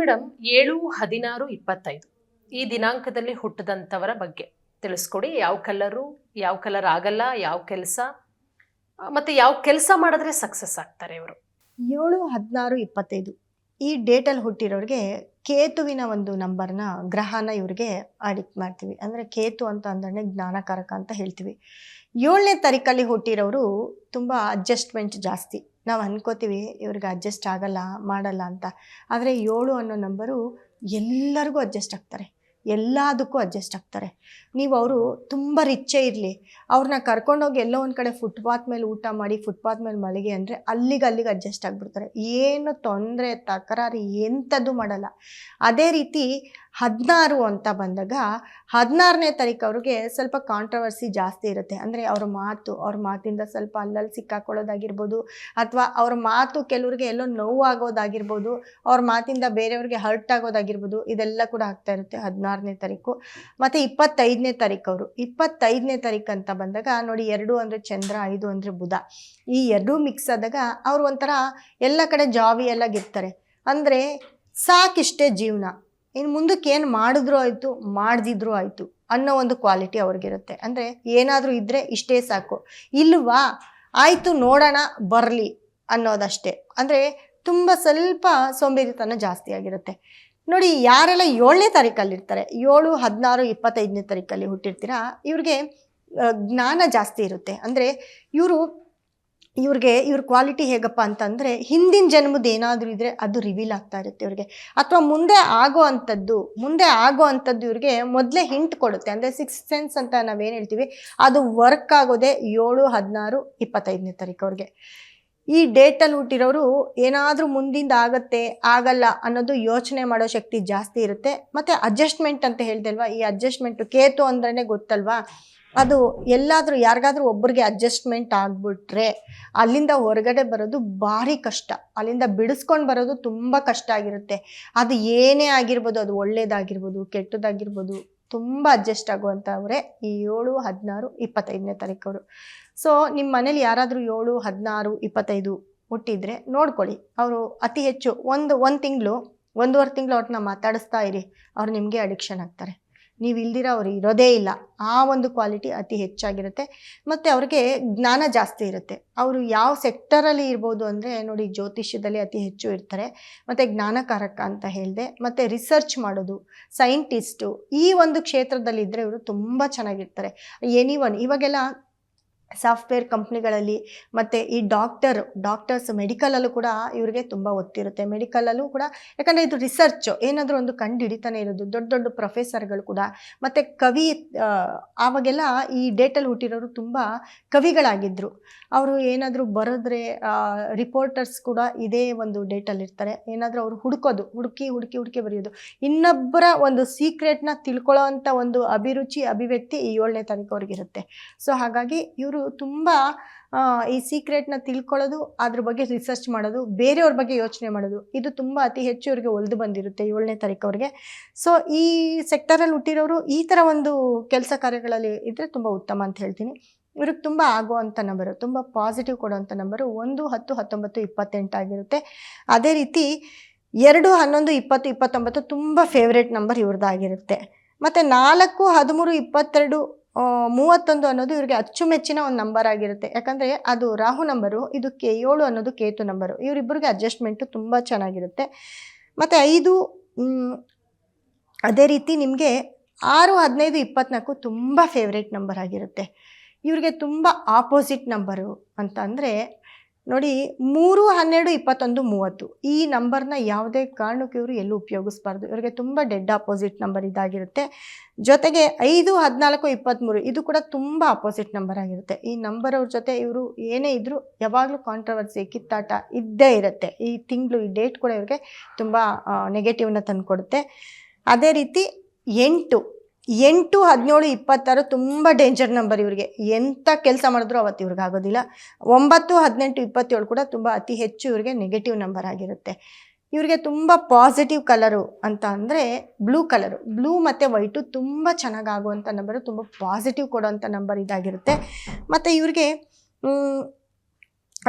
Madam 7, 16, 25 ಈ ದಿನಾಂಕದಲ್ಲಿ ಹುಟ್ಟಿದಂಥವರ ಬಗ್ಗೆ ತಿಳಿಸ್ಕೊಡಿ. ಯಾವ ಕಲರ್ ಆಗಲ್ಲ, ಯಾವ ಕೆಲಸ ಮತ್ತೆ ಯಾವ ಕೆಲಸ ಮಾಡಿದ್ರೆ ಸಕ್ಸಸ್ ಆಗ್ತಾರೆ ಇವರು? 7, 16, 25 ಈ ಡೇಟಲ್ಲಿ ಹುಟ್ಟಿರೋರಿಗೆ ಕೇತುವಿನ ಒಂದು ನಂಬರ್ನ ಗ್ರಹನ ಇವ್ರಿಗೆ ಅಡಿಕ್ಟ್ ಮಾಡ್ತೀವಿ. ಅಂದರೆ ಕೇತು ಅಂತ ಅಂದ್ರೆ ಜ್ಞಾನಕಾರಕ ಅಂತ ಹೇಳ್ತೀವಿ. 7ನೇ ತಾರೀಕಲ್ಲಿ ಹುಟ್ಟಿರೋರು ತುಂಬ ಅಡ್ಜಸ್ಟ್ಮೆಂಟ್ ಜಾಸ್ತಿ. ನಾವು ಅನ್ಕೋತೀವಿ ಇವ್ರಿಗೆ ಅಡ್ಜಸ್ಟ್ ಆಗಲ್ಲ ಮಾಡಲ್ಲ ಅಂತ. ಆದರೆ 7 ಅನ್ನೋ ನಂಬರು ಎಲ್ಲರಿಗೂ ಅಡ್ಜಸ್ಟ್ ಆಗ್ತಾರೆ, ಎಲ್ಲದಕ್ಕೂ ಅಡ್ಜಸ್ಟ್ ಆಗ್ತಾರೆ. ನೀವು ಅವರು ತುಂಬ ರಿಚ್ಚೇ ಇರಲಿ, ಅವ್ರನ್ನ ಕರ್ಕೊಂಡೋಗಿ ಎಲ್ಲೋ ಒಂದು ಕಡೆ ಫುಟ್ಪಾತ್ ಮೇಲೆ ಊಟ ಮಾಡಿ ಫುಟ್ಪಾತ್ ಮೇಲೆ ಮಲಗಿ ಅಂದರೆ ಅಲ್ಲಿಗೆ ಅಡ್ಜಸ್ಟ್ ಆಗಿಬಿಡ್ತಾರೆ. ಏನು ತೊಂದರೆ ತಕರಾರು ಎಂಥದ್ದು ಮಾಡಲ್ಲ. ಅದೇ ರೀತಿ 16 ಅಂತ ಬಂದಾಗ 16ನೇ ತಾರೀಕು ಅವ್ರಿಗೆ ಸ್ವಲ್ಪ ಕಾಂಟ್ರವರ್ಸಿ ಜಾಸ್ತಿ ಇರುತ್ತೆ. ಅಂದರೆ ಅವ್ರ ಮಾತಿಂದ ಸ್ವಲ್ಪ ಅಲ್ಲಲ್ಲಿ ಸಿಕ್ಕಾಕೊಳ್ಳೋದಾಗಿರ್ಬೋದು, ಅಥವಾ ಅವ್ರ ಮಾತು ಕೆಲವ್ರಿಗೆ ಎಲ್ಲೋ ನೋವಾಗೋದಾಗಿರ್ಬೋದು, ಅವ್ರ ಮಾತಿಂದ ಬೇರೆಯವ್ರಿಗೆ ಹರ್ಟ್ ಆಗೋದಾಗಿರ್ಬೋದು, ಇದೆಲ್ಲ ಕೂಡ ಆಗ್ತಾ ಇರುತ್ತೆ 16ನೇ ತಾರೀಕು. ಮತ್ತು 25ನೇ ತಾರೀಕು ಅವರು 25ನೇ ತಾರೀಕು ಅಂತ ಬಂದಾಗ ನೋಡಿ, 2 ಅಂದರೆ ಚಂದ್ರ, 5 ಅಂದರೆ ಬುಧ, ಈ ಎರಡೂ ಮಿಕ್ಸ್ ಆದಾಗ ಅವ್ರು ಒಂಥರ ಎಲ್ಲ ಕಡೆ ಜಾವಿಯಲ್ಲಾಗಿರ್ತಾರೆ. ಅಂದರೆ ಸಾಕಿಷ್ಟೇ ಜೀವನ, ಇನ್ನು ಮುಂದಕ್ಕೆ ಏನು ಮಾಡಿದ್ರೂ ಆಯಿತು ಮಾಡದಿದ್ರೂ ಆಯಿತು ಅನ್ನೋ ಒಂದು ಕ್ವಾಲಿಟಿ ಅವ್ರಿಗಿರುತ್ತೆ. ಅಂದರೆ ಏನಾದರೂ ಇದ್ದರೆ ಇಷ್ಟೇ ಸಾಕು, ಇಲ್ವಾ ಆಯಿತು ನೋಡೋಣ ಬರಲಿ ಅನ್ನೋದಷ್ಟೇ. ಅಂದರೆ ತುಂಬ ಸ್ವಲ್ಪ ಸೋಂಬೇರಿತನ ಜಾಸ್ತಿ ಆಗಿರುತ್ತೆ. ನೋಡಿ, ಯಾರೆಲ್ಲ 7ನೇ ತಾರೀಕಲ್ಲಿರ್ತಾರೆ, 7, 16, 25ನೇ ತಾರೀಕಲ್ಲಿ ಹುಟ್ಟಿರ್ತೀರಾ, ಇವ್ರಿಗೆ ಜ್ಞಾನ ಜಾಸ್ತಿ ಇರುತ್ತೆ. ಅಂದರೆ ಇವ್ರ ಕ್ವಾಲಿಟಿ ಹೇಗಪ್ಪ ಅಂತಂದರೆ, ಹಿಂದಿನ ಜನ್ಮದ ಏನಾದರೂ ಇದ್ದರೆ ಅದು ರಿವೀಲ್ ಆಗ್ತಾ ಇರುತ್ತೆ ಇವ್ರಿಗೆ, ಅಥವಾ ಮುಂದೆ ಆಗೋ ಅಂಥದ್ದು ಇವ್ರಿಗೆ ಮೊದಲೇ ಹಿಂಟ್ ಕೊಡುತ್ತೆ. ಅಂದರೆ 6th ಸೆನ್ಸ್ ಅಂತ ನಾವೇನು ಹೇಳ್ತೀವಿ, ಅದು ವರ್ಕ್ ಆಗೋದೇ 7, 16, 25ನೇ ತಾರೀಕು ಅವ್ರಿಗೆ. ಈ ಡೇಟಲ್ಲಿ ಹುಟ್ಟಿರೋರು ಏನಾದರೂ ಮುಂದಿಂದ ಆಗತ್ತೆ ಆಗಲ್ಲ ಅನ್ನೋದು ಯೋಚನೆ ಮಾಡೋ ಶಕ್ತಿ ಜಾಸ್ತಿ ಇರುತ್ತೆ. ಮತ್ತು ಅಡ್ಜಸ್ಟ್ಮೆಂಟ್ ಅಂತ ಹೇಳ್ದಲ್ವಾ, ಈ ಅಡ್ಜಸ್ಟ್ಮೆಂಟು ಕೇತು ಅಂದ್ರೇ ಗೊತ್ತಲ್ವಾ, ಅದು ಎಲ್ಲಾದರೂ ಯಾರಿಗಾದ್ರೂ ಒಬ್ಬರಿಗೆ ಅಡ್ಜಸ್ಟ್ಮೆಂಟ್ ಆಗಿಬಿಟ್ರೆ ಅಲ್ಲಿಂದ ಹೊರಗಡೆ ಬರೋದು ಭಾರಿ ಕಷ್ಟ, ಅಲ್ಲಿಂದ ಬಿಡಿಸ್ಕೊಂಡು ಬರೋದು ತುಂಬ ಕಷ್ಟ ಆಗಿರುತ್ತೆ. ಅದು ಏನೇ ಆಗಿರ್ಬೋದು, ಅದು ಒಳ್ಳೇದಾಗಿರ್ಬೋದು ಕೆಟ್ಟದಾಗಿರ್ಬೋದು, ತುಂಬ ಅಡ್ಜಸ್ಟ್ ಆಗುವಂಥವ್ರೆ ಈ 7, 16, 25ನೇ ತಾರೀಕು ಅವರು. ಸೊ ನಿಮ್ಮ ಮನೇಲಿ ಯಾರಾದರೂ 7, 16, 25 ಹುಟ್ಟಿದರೆ ನೋಡ್ಕೊಳ್ಳಿ, ಅವರು ಅತಿ ಹೆಚ್ಚು ಒಂದು ತಿಂಗಳು 1.5 ತಿಂಗಳು ಅವ್ರನ್ನ ಮಾತಾಡಿಸ್ತಾ ಇರಿ, ಅವ್ರು ನಿಮಗೆ ಅಡಿಕ್ಷನ್ ಆಗ್ತಾರೆ. ನೀವು ಇಲ್ದಿರ ಅವ್ರು ಇರೋದೇ ಇಲ್ಲ. ಆ ಒಂದು ಕ್ವಾಲಿಟಿ ಅತಿ ಹೆಚ್ಚಾಗಿರುತ್ತೆ. ಮತ್ತು ಅವ್ರಿಗೆ ಜ್ಞಾನ ಜಾಸ್ತಿ ಇರುತ್ತೆ. ಅವರು ಯಾವ ಸೆಕ್ಟರಲ್ಲಿ ಇರ್ಬೋದು ಅಂದರೆ ನೋಡಿ, ಜ್ಯೋತಿಷ್ಯದಲ್ಲಿ ಅತಿ ಹೆಚ್ಚು ಇರ್ತಾರೆ, ಮತ್ತು ಜ್ಞಾನಕಾರಕ ಅಂತ ಹೇಳಿದೆ, ಮತ್ತು ರಿಸರ್ಚ್ ಮಾಡೋದು, ಸೈಂಟಿಸ್ಟು, ಈ ಒಂದು ಕ್ಷೇತ್ರದಲ್ಲಿ ಇದ್ದರೆ ಇವರು ತುಂಬ ಚೆನ್ನಾಗಿರ್ತಾರೆ. ಇವಾಗೆಲ್ಲ ಸಾಫ್ಟ್ವೇರ್ ಕಂಪ್ನಿಗಳಲ್ಲಿ ಮತ್ತು ಈ ಡಾಕ್ಟರ್ಸ್ ಮೆಡಿಕಲಲ್ಲೂ ಕೂಡ ಇವ್ರಿಗೆ ತುಂಬ ಒತ್ತಿರುತ್ತೆ. ಮೆಡಿಕಲಲ್ಲೂ ಕೂಡ, ಯಾಕಂದರೆ ಇದು ರಿಸರ್ಚು, ಏನಾದರೂ ಒಂದು ಕಂಡು ಹಿಡಿತಾನೆ ಇರೋದು. ದೊಡ್ಡ ಪ್ರೊಫೆಸರ್ಗಳು ಕೂಡ, ಮತ್ತು ಆವಾಗೆಲ್ಲ ಈ ಡೇಟಲ್ಲಿ ಹುಟ್ಟಿರೋರು ತುಂಬ ಕವಿಗಳಾಗಿದ್ದರು. ಅವರು ಏನಾದರೂ ಬರೆದ್ರೆ ರಿಪೋರ್ಟರ್ಸ್ ಕೂಡ ಇದೇ ಒಂದು ಡೇಟಲ್ಲಿರ್ತಾರೆ. ಏನಾದರೂ ಅವರು ಹುಡುಕಿ ಬರೆಯೋದು, ಇನ್ನೊಬ್ಬರ ಒಂದು ಸೀಕ್ರೆಟ್ನ ತಿಳ್ಕೊಳ್ಳೋ ಅಂಥ ಒಂದು ಅಭಿವ್ಯಕ್ತಿ ಈ 7ನೇ ತಾರೀಕು ಅವ್ರಿಗಿರುತ್ತೆ. ಸೊ ಹಾಗಾಗಿ ಇವರು ತುಂಬ ಈ ಸೀಕ್ರೆಟ್ನ ತಿಳ್ಕೊಳ್ಳೋದು, ಅದ್ರ ಬಗ್ಗೆ ರಿಸರ್ಚ್ ಮಾಡೋದು, ಬೇರೆಯವ್ರ ಬಗ್ಗೆ ಯೋಚನೆ ಮಾಡೋದು, ಇದು ತುಂಬ ಅತಿ ಹೆಚ್ಚು ಇವ್ರಿಗೆ ಒಲಿದು ಬಂದಿರುತ್ತೆ 7ನೇ ತಾರೀಕು ಅವ್ರಿಗೆ. ಸೊ ಈ ಸೆಕ್ಟರಲ್ಲಿ ಹುಟ್ಟಿರೋರು ಈ ಥರ ಒಂದು ಕೆಲಸ ಕಾರ್ಯಗಳಲ್ಲಿ ಇದ್ದರೆ ತುಂಬ ಉತ್ತಮ ಅಂತ ಹೇಳ್ತೀನಿ. ಇವ್ರಿಗೆ ತುಂಬ ಆಗುವಂಥ ನಂಬರು, ತುಂಬ ಪಾಸಿಟಿವ್ ಕೊಡುವಂಥ ನಂಬರು 1, 10, 19, 28 ಆಗಿರುತ್ತೆ. ಅದೇ ರೀತಿ 2, 11, 20, 29 ತುಂಬ ಫೇವ್ರೇಟ್ ನಂಬರ್ ಇವ್ರದ್ದಾಗಿರುತ್ತೆ. ಮತ್ತು 4, 13, 22, 31 ಅನ್ನೋದು ಇವ್ರಿಗೆ ಅಚ್ಚುಮೆಚ್ಚಿನ ಒಂದು ನಂಬರ್ ಆಗಿರುತ್ತೆ. ಯಾಕಂದರೆ ಅದು ರಾಹು ನಂಬರು, ಇದು 7 ಅನ್ನೋದು ಕೇತು ನಂಬರು. ಇವರಿಬ್ಬರಿಗೆ ಅಡ್ಜಸ್ಟ್ಮೆಂಟು ತುಂಬ ಚೆನ್ನಾಗಿರುತ್ತೆ. ಮತ್ತು 5, ಅದೇ ರೀತಿ ನಿಮಗೆ 6, 15, 24 ತುಂಬ ಫೇವ್ರೇಟ್ ನಂಬರ್ ಆಗಿರುತ್ತೆ. ಇವ್ರಿಗೆ ತುಂಬ ಆಪೋಸಿಟ್ ನಂಬರು ಅಂತ ಅಂದರೆ ನೋಡಿ, 3, 12, 21, 30 ಈ ನಂಬರ್ನ ಯಾವುದೇ ಕಾರಣಕ್ಕೂ ಇವರು ಎಲ್ಲೂ ಉಪಯೋಗಿಸ್ಬಾರ್ದು. ಇವರಿಗೆ ತುಂಬ ಡೆಡ್ ಆಪೋಸಿಟ್ ನಂಬರ್ ಇದಾಗಿರುತ್ತೆ. ಜೊತೆಗೆ 5, 14, 23 ಇದು ಕೂಡ ತುಂಬ ಆಪೋಸಿಟ್ ನಂಬರ್ ಆಗಿರುತ್ತೆ. ಈ ನಂಬರ್ ಅವ್ರ ಜೊತೆ ಇವರು ಏನೇ ಇದ್ದರೂ ಯಾವಾಗಲೂ ಕಾಂಟ್ರವರ್ಸಿ, ಕಿತ್ತಾಟ ಇದ್ದೇ ಇರುತ್ತೆ. ಈ ತಿಂಗಳು ಈ ಡೇಟ್ ಕೂಡ ಇವ್ರಿಗೆ ತುಂಬ ನೆಗೆಟಿವ್ನ ತಂದುಕೊಡುತ್ತೆ. ಅದೇ ರೀತಿ 8, 17, 26 ತುಂಬ ಡೇಂಜರ್ ನಂಬರ್ ಇವ್ರಿಗೆ. ಎಂಥ ಕೆಲಸ ಮಾಡಿದ್ರು ಅವತ್ತು ಇವ್ರಿಗೆ ಆಗೋದಿಲ್ಲ. 9, 18, 27 ಕೂಡ ತುಂಬ ಅತಿ ಹೆಚ್ಚು ಇವ್ರಿಗೆ ನೆಗೆಟಿವ್ ನಂಬರ್ ಆಗಿರುತ್ತೆ. ಇವ್ರಿಗೆ ತುಂಬ ಪಾಸಿಟಿವ್ ಕಲರು ಅಂತ ಅಂದರೆ ಬ್ಲೂ ಮತ್ತು ವೈಟು ತುಂಬ ಚೆನ್ನಾಗಾಗುವಂಥ ನಂಬರು, ತುಂಬ ಪಾಸಿಟಿವ್ ಕೊಡುವಂಥ ನಂಬರ್ ಇದಾಗಿರುತ್ತೆ. ಮತ್ತು ಇವ್ರಿಗೆ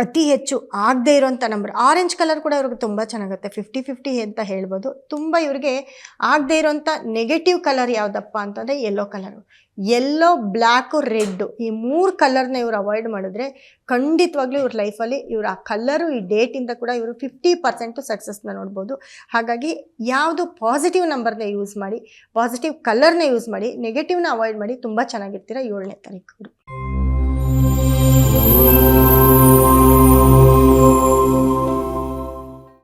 ಅತಿ ಹೆಚ್ಚು ಆಗದೇ ಇರೋಂಥ ನಂಬರ್. ಆರೆಂಜ್ ಕಲರ್ ಕೂಡ ಇವ್ರಿಗೆ ತುಂಬ ಚೆನ್ನಾಗುತ್ತೆ, 50-50 ಅಂತ ಹೇಳ್ಬೋದು. ತುಂಬ ಇವ್ರಿಗೆ ಆಗದೇ ಇರೋಂಥ ನೆಗೆಟಿವ್ ಕಲರ್ ಯಾವುದಪ್ಪ ಅಂತಂದರೆ yellow colour. Yellow, black, red, ಈ 3 ಕಲರ್ನ ಇವ್ರು ಅವಾಯ್ಡ್ ಮಾಡಿದ್ರೆ ಖಂಡಿತವಾಗ್ಲೂ ಇವ್ರ ಲೈಫಲ್ಲಿ ಇವ್ರು ಆ ಕಲರು ಈ ಡೇಟಿಂದ ಕೂಡ ಇವರು 50% ಸಕ್ಸಸ್ನ ನೋಡ್ಬೋದು. ಹಾಗಾಗಿ ಯಾವುದು ಪಾಸಿಟಿವ್ ನಂಬರ್ನ ಯೂಸ್ ಮಾಡಿ, ಪಾಸಿಟಿವ್ ಕಲರ್ನ ಯೂಸ್ ಮಾಡಿ, ನೆಗೆಟಿವ್ನ ಅವಾಯ್ಡ್ ಮಾಡಿ ತುಂಬ ಚೆನ್ನಾಗಿರ್ತೀರ 7ನೇ ತಾರೀಕು.